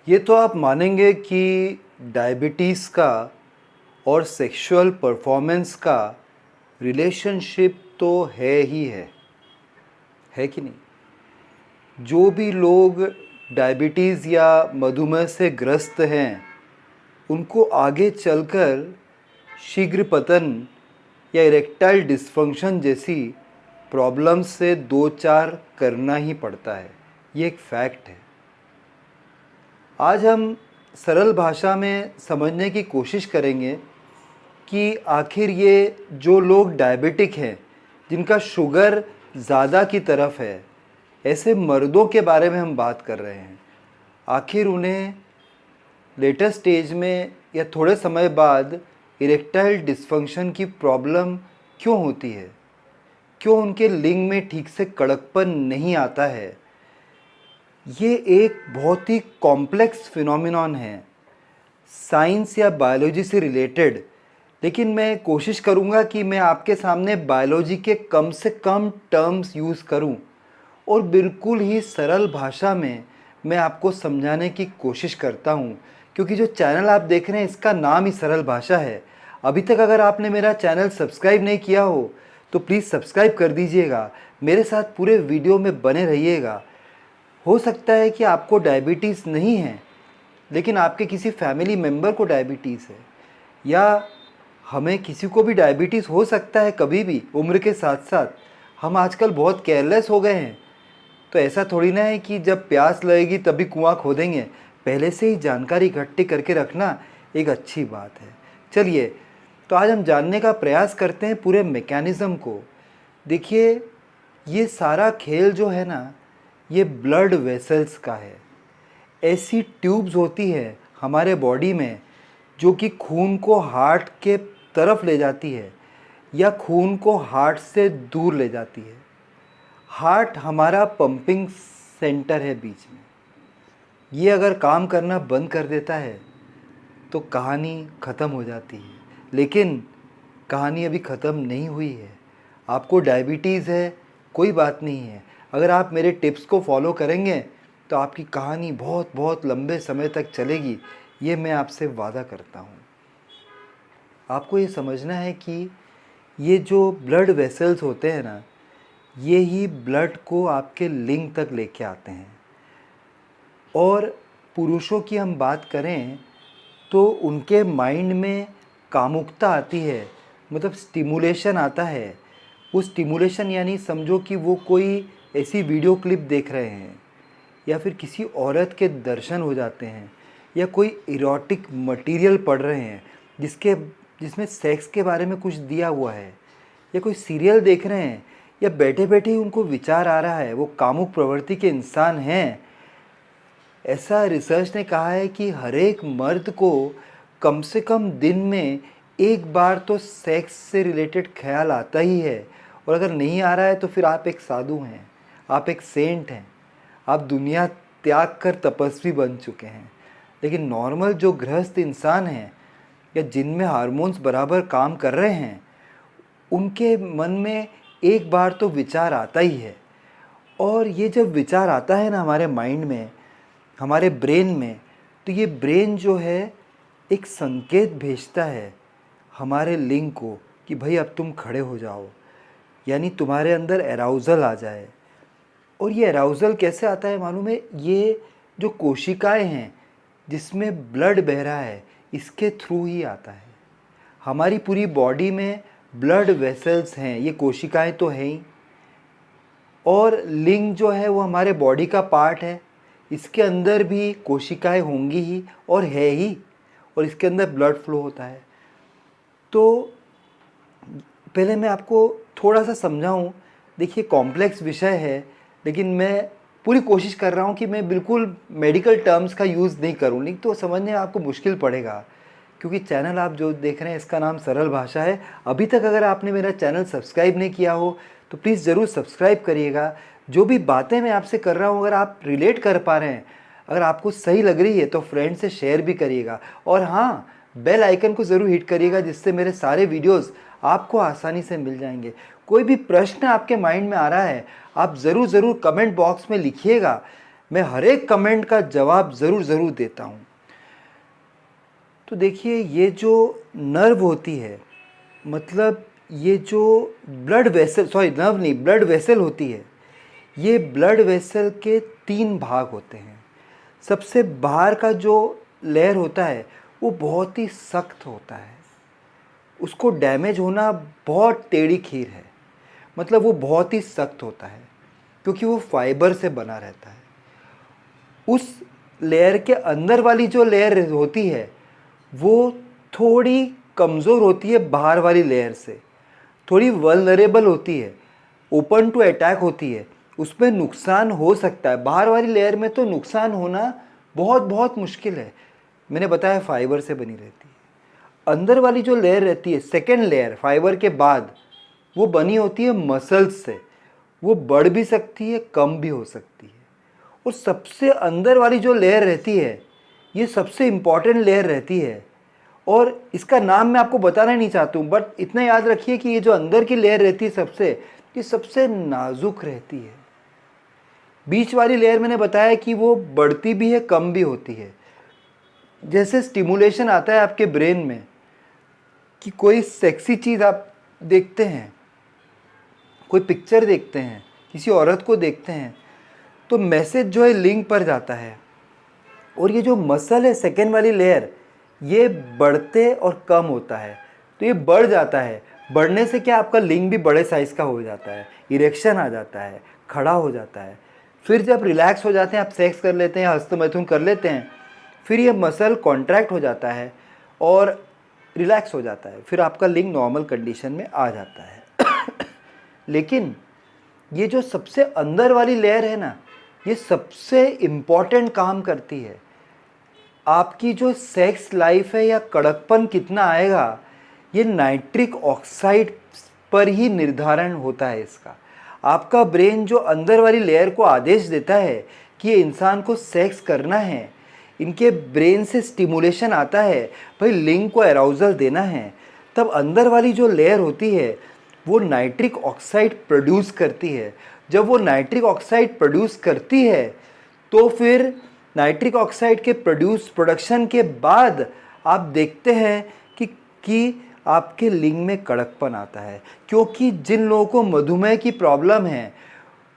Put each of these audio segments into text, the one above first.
ये तो आप मानेंगे कि डायबिटीज़ का और सेक्सुअल परफॉर्मेंस का रिलेशनशिप तो है कि नहीं। जो भी लोग डायबिटीज़ या मधुमेह से ग्रस्त हैं उनको आगे चलकर शीघ्र पतन या इरेक्टाइल डिस्फंक्शन जैसी प्रॉब्लम्स से दो चार करना ही पड़ता है। ये एक फैक्ट है। आज हम सरल भाषा में समझने की कोशिश करेंगे कि आखिर ये जो लोग डायबिटिक हैं, जिनका शुगर ज़्यादा की तरफ है, ऐसे मर्दों के बारे में हम बात कर रहे हैं। आखिर उन्हें लेटर स्टेज में या थोड़े समय बाद इरेक्टाइल डिस्फंक्शन की प्रॉब्लम क्यों होती है? क्यों उनके लिंग में ठीक से कड़कपन नहीं आता है? ये एक बहुत ही कॉम्प्लेक्स फिनोमिनॉन है, साइंस या बायोलॉजी से रिलेटेड। लेकिन मैं कोशिश करूँगा कि मैं आपके सामने बायोलॉजी के कम से कम टर्म्स यूज़ करूँ और बिल्कुल ही सरल भाषा में मैं आपको समझाने की कोशिश करता हूँ, क्योंकि जो चैनल आप देख रहे हैं इसका नाम ही सरल भाषा है। अभी तक अगर आपने मेरा चैनल सब्सक्राइब नहीं किया हो तो प्लीज़ सब्सक्राइब कर दीजिएगा, मेरे साथ पूरे वीडियो में बने रहिएगा। हो सकता है कि आपको डायबिटीज़ नहीं है, लेकिन आपके किसी फैमिली मेम्बर को डायबिटीज़ है, या हमें किसी को भी डायबिटीज़ हो सकता है कभी भी उम्र के साथ साथ। हम आजकल बहुत केयरलेस हो गए हैं। तो ऐसा थोड़ी ना है कि जब प्यास लगेगी तभी कुआं खोदेंगे। पहले से ही जानकारी इकट्ठी करके रखना एक अच्छी बात है। चलिए, तो आज हम जानने का प्रयास करते हैं पूरे मैकेनिज़्म को। देखिए, ये सारा खेल जो है ना, ये ब्लड वेसल्स का है। ऐसी ट्यूब्स होती है हमारे बॉडी में जो कि खून को हार्ट के तरफ ले जाती है या खून को हार्ट से दूर ले जाती है। हार्ट हमारा पंपिंग सेंटर है बीच में। ये अगर काम करना बंद कर देता है तो कहानी ख़त्म हो जाती है। लेकिन कहानी अभी ख़त्म नहीं हुई है। आपको डायबिटीज़ है, कोई बात नहीं है। अगर आप मेरे टिप्स को फॉलो करेंगे तो आपकी कहानी बहुत बहुत लंबे समय तक चलेगी, ये मैं आपसे वादा करता हूँ। आपको ये समझना है कि ये जो ब्लड वेसल्स होते हैं ना, ये ही ब्लड को आपके लिंग तक लेके आते हैं। और पुरुषों की हम बात करें तो उनके माइंड में कामुकता आती है, मतलब स्टिमुलेशन आता है। वो स्टिमुलेशन यानी समझो कि वो कोई ऐसी वीडियो क्लिप देख रहे हैं या फिर किसी औरत के दर्शन हो जाते हैं या कोई इरोटिक मटेरियल पढ़ रहे हैं जिसमें सेक्स के बारे में कुछ दिया हुआ है, या कोई सीरियल देख रहे हैं, या बैठे बैठे ही उनको विचार आ रहा है, वो कामुक प्रवृत्ति के इंसान हैं। ऐसा रिसर्च ने कहा है कि हर एक मर्द को कम से कम दिन में एक बार तो सेक्स से रिलेटेड ख्याल आता ही है। और अगर नहीं आ रहा है तो फिर आप एक साधु हैं, आप एक सेंट हैं, आप दुनिया त्याग कर तपस्वी बन चुके हैं। लेकिन नॉर्मल जो गृहस्थ इंसान हैं या जिनमें हार्मोन्स बराबर काम कर रहे हैं, उनके मन में एक बार तो विचार आता ही है। और ये जब विचार आता है ना हमारे माइंड में, हमारे ब्रेन में, तो ये ब्रेन जो है एक संकेत भेजता है हमारे लिंग को कि भाई अब तुम खड़े हो जाओ, यानी तुम्हारे अंदर एराउज़ल आ जाए। और ये एराउज़ल कैसे आता है मालूम है? ये जो कोशिकाएं हैं जिसमें ब्लड बह रहा है, इसके थ्रू ही आता है। हमारी पूरी बॉडी में ब्लड वेसल्स हैं, ये कोशिकाएं तो हैं ही। और लिंग जो है वो हमारे बॉडी का पार्ट है, इसके अंदर भी कोशिकाएं होंगी ही और है ही, और इसके अंदर ब्लड फ्लो होता है। तो पहले मैं आपको थोड़ा सा समझाऊं। देखिए, कॉम्प्लेक्स विषय है, लेकिन मैं पूरी कोशिश कर रहा हूं कि मैं बिल्कुल मेडिकल टर्म्स का यूज़ नहीं करूं, नहीं तो समझने में आपको मुश्किल पड़ेगा। क्योंकि चैनल आप जो देख रहे हैं इसका नाम सरल भाषा है। अभी तक अगर आपने मेरा चैनल सब्सक्राइब नहीं किया हो तो प्लीज़ ज़रूर सब्सक्राइब करिएगा। जो भी बातें मैं आपसे कर रहा हूँ अगर आप रिलेट कर पा रहे हैं, अगर आपको सही लग रही है तो फ्रेंड से शेयर भी करिएगा। और हाँ, बेल आइकन को ज़रूर हिट करिएगा, जिससे मेरे सारे वीडियोस आपको आसानी से मिल जाएंगे। कोई भी प्रश्न आपके माइंड में आ रहा है, आप ज़रूर कमेंट बॉक्स में लिखिएगा। मैं हर एक कमेंट का जवाब ज़रूर देता हूँ। तो देखिए, ये जो नर्व होती है, मतलब ये जो ब्लड वेसल, सॉरी नर्व नहीं, ब्लड वेसल होती है, ये ब्लड वेसल के 3 भाग होते हैं। सबसे बाहर का जो लेयर होता है वो बहुत ही सख्त होता है, उसको डैमेज होना बहुत टेढ़ी खीर है, मतलब वो बहुत ही सख्त होता है क्योंकि वो फाइबर से बना रहता है। उस लेयर के अंदर वाली जो लेयर होती है वो थोड़ी कमज़ोर होती है बाहर वाली लेयर से, थोड़ी वल्नरेबल होती है, ओपन टू अटैक होती है, उसमें नुकसान हो सकता है। बाहर वाली लेयर में तो नुकसान होना बहुत बहुत मुश्किल है, मैंने बताया फाइबर से बनी रहती है। अंदर वाली जो लेयर रहती है, सेकेंड लेयर फाइबर के बाद, वो बनी होती है मसल्स से, वो बढ़ भी सकती है, कम भी हो सकती है। और सबसे अंदर वाली जो लेयर रहती है, ये सबसे इम्पॉर्टेंट लेयर रहती है, और इसका नाम मैं आपको बताना नहीं चाहता हूँ, बट इतना याद रखिए कि ये जो अंदर की लेयर रहती है ये सबसे नाजुक रहती है। बीच वाली लेयर मैंने बताया कि वो बढ़ती भी है, कम भी होती है। जैसे स्टिमुलेशन आता है आपके ब्रेन में कि कोई सेक्सी चीज़ आप देखते हैं, कोई पिक्चर देखते हैं, किसी औरत को देखते हैं, तो मैसेज जो है लिंक पर जाता है, और ये जो मसल है सेकेंड वाली लेयर, ये बढ़ते और कम होता है। तो ये बढ़ जाता है, बढ़ने से क्या आपका लिंग भी बड़े साइज़ का हो जाता है, इरेक्शन आ जाता है, खड़ा हो जाता है। फिर जब रिलैक्स हो जाते हैं, आप सेक्स कर लेते हैं, हस्तमैथुन कर लेते हैं, फिर ये मसल कॉन्ट्रैक्ट हो जाता है और रिलैक्स हो जाता है, फिर आपका लिंग नॉर्मल कंडीशन में आ जाता है। लेकिन ये जो सबसे अंदर वाली लेयर है ना, ये सबसे इम्पॉर्टेंट काम करती है। आपकी जो सेक्स लाइफ है या कड़कपन कितना आएगा, ये नाइट्रिक ऑक्साइड पर ही निर्धारण होता है इसका। आपका ब्रेन जो अंदर वाली लेयर को आदेश देता है कि ये इंसान को सेक्स करना है, इनके ब्रेन से स्टिमुलेशन आता है, भाई लिंग को अराउजल देना है, तब अंदर वाली जो लेयर होती है वो नाइट्रिक ऑक्साइड प्रोड्यूस करती है। जब वो नाइट्रिक ऑक्साइड प्रोड्यूस करती है तो फिर नाइट्रिक ऑक्साइड के प्रोडक्शन के बाद आप देखते हैं कि आपके लिंग में कड़कपन आता है, क्योंकि जिन लोगों को मधुमेह की प्रॉब्लम है,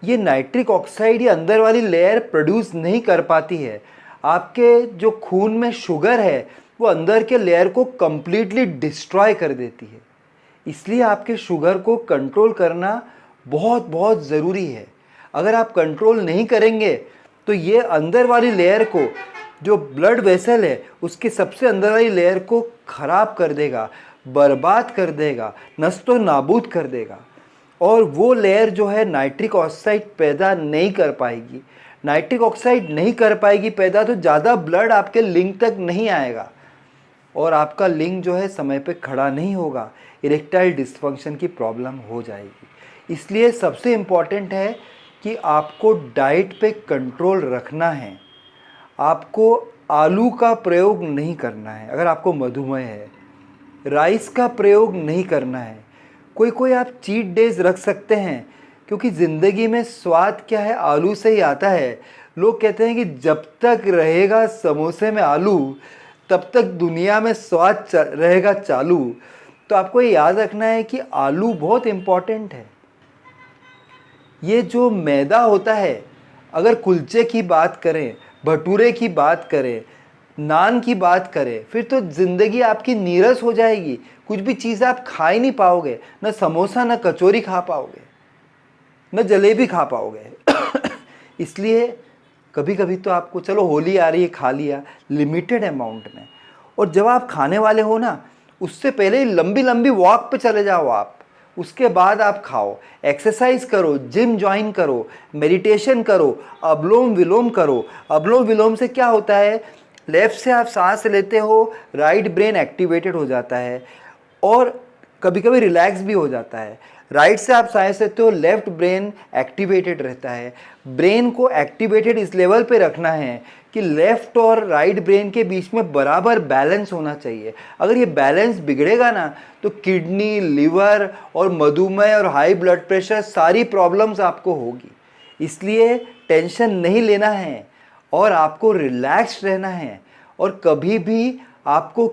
ये नाइट्रिक ऑक्साइड ये अंदर वाली लेयर प्रोड्यूस नहीं कर पाती है। आपके जो खून में शुगर है वो अंदर के लेयर को कम्प्लीटली डिस्ट्रॉय कर देती है। इसलिए आपके शुगर को कंट्रोल करना बहुत बहुत ज़रूरी है। अगर आप कंट्रोल नहीं करेंगे तो ये अंदर वाली लेयर को, जो ब्लड वेसल है उसके सबसे अंदर वाली लेयर को ख़राब कर देगा, बर्बाद कर देगा, नस्तो नाबूद कर देगा, और वो लेयर जो है नाइट्रिक ऑक्साइड पैदा नहीं कर पाएगी। नाइट्रिक ऑक्साइड नहीं कर पाएगी पैदा, तो ज़्यादा ब्लड आपके लिंग तक नहीं आएगा और आपका लिंग जो है समय पे खड़ा नहीं होगा, इरेक्टाइल डिस्फंक्शन की प्रॉब्लम हो जाएगी। इसलिए सबसे इम्पॉर्टेंट है कि आपको डाइट पे कंट्रोल रखना है। आपको आलू का प्रयोग नहीं करना है अगर आपको मधुमेह है, राइस का प्रयोग नहीं करना है। कोई कोई आप चीट डेज रख सकते हैं, क्योंकि ज़िंदगी में स्वाद क्या है, आलू से ही आता है। लोग कहते हैं कि जब तक रहेगा समोसे में आलू तब तक दुनिया में स्वाद रहेगा चालू। तो आपको ये याद रखना है कि आलू बहुत इम्पॉर्टेंट है। ये जो मैदा होता है, अगर कुलचे की बात करें, भटूरे की बात करें, नान की बात करें, फिर तो ज़िंदगी आपकी नीरस हो जाएगी। कुछ भी चीज़ आप खा ही नहीं पाओगे, न समोसा न कचौरी खा पाओगे, न जलेबी खा पाओगे। इसलिए कभी कभी तो आपको, चलो होली आ रही है, खा लिया लिमिटेड अमाउंट में, और जब आप खाने वाले हो ना, उससे पहले लंबी लंबी वॉक पे चले जाओ आप, उसके बाद आप खाओ। एक्सरसाइज करो, जिम ज्वाइन करो, मेडिटेशन करो, अनुलोम विलोम करो। अनुलोम विलोम से क्या होता है, लेफ़्ट से आप सांस लेते हो, राइट ब्रेन एक्टिवेटेड हो जाता है और कभी कभी रिलैक्स भी हो जाता है। राइट से आप सांस लेते हो, लेफ्ट ब्रेन एक्टिवेटेड रहता है। ब्रेन को एक्टिवेटेड इस लेवल पे रखना है कि लेफ्ट और राइट ब्रेन के बीच में बराबर बैलेंस होना चाहिए। अगर ये बैलेंस बिगड़ेगा ना, तो किडनी, लिवर और मधुमेह और हाई ब्लड प्रेशर सारी प्रॉब्लम्स आपको होगी। इसलिए टेंशन नहीं लेना है और आपको रिलैक्स रहना है। और कभी भी आपको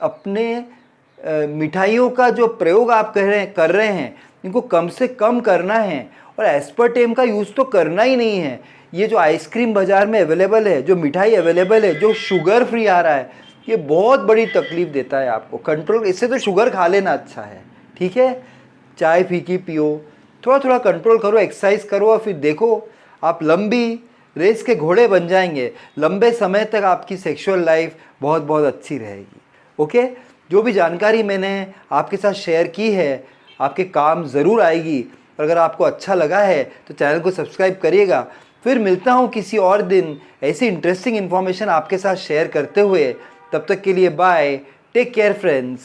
अपने मिठाइयों का जो प्रयोग आप कर रहे हैं इनको कम से कम करना है और एस्पर्टेम का यूज़ तो करना ही नहीं है। ये जो आइसक्रीम बाज़ार में अवेलेबल है, जो मिठाई अवेलेबल है, जो शुगर फ्री आ रहा है, ये बहुत बड़ी तकलीफ़ देता है आपको। कंट्रोल, इससे तो शुगर खा लेना अच्छा है, ठीक है। चाय फीकी पियो, थोड़ा थोड़ा कंट्रोल करो, एक्सरसाइज करो और फिर देखो आप लंबी रेस के घोड़े बन जाएंगे। लंबे समय तक आपकी सेक्सुअल लाइफ बहुत बहुत अच्छी रहेगी। ओके, जो भी जानकारी मैंने आपके साथ शेयर की है आपके काम ज़रूर आएगी। और अगर आपको अच्छा लगा है तो चैनल को सब्सक्राइब करिएगा। फिर मिलता हूँ किसी और दिन ऐसी इंटरेस्टिंग इन्फॉर्मेशन आपके साथ शेयर करते हुए। तब तक के लिए बाय, टेक केयर फ्रेंड्स।